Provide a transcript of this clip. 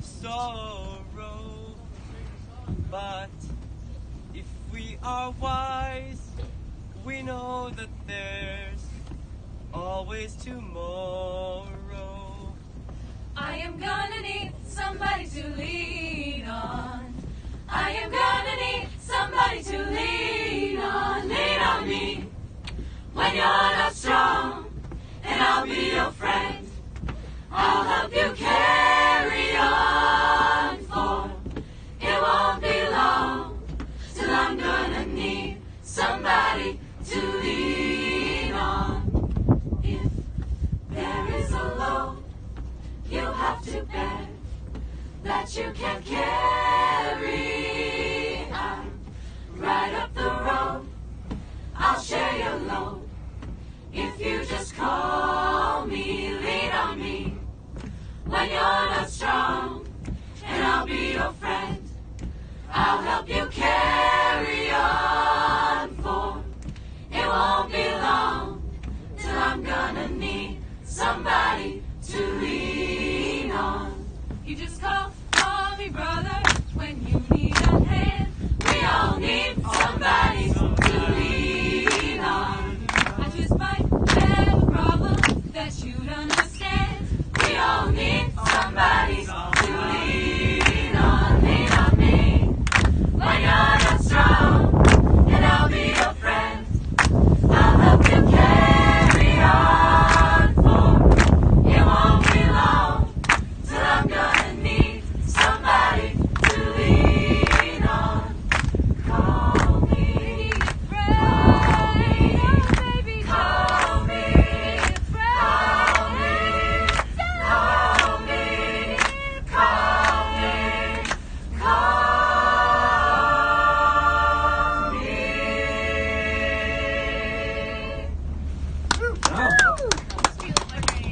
sorrow. But if we are wise, we know that there's always tomorrow. I am gonna need somebody to lean on. I am gonna need somebody to lean on. Lean on me when you're not strong, and I'll be your friend. I'll help you carry on, for it won't be long till I'm gonna need somebody to lean on. If there is a load you have to bear that you can't carry, I'm right up the road, I'll share your load. If you just call me, lean on me when you're not strong, and I'll be your friend. I'll help you carry on, for it won't be long till I'm gonna need somebody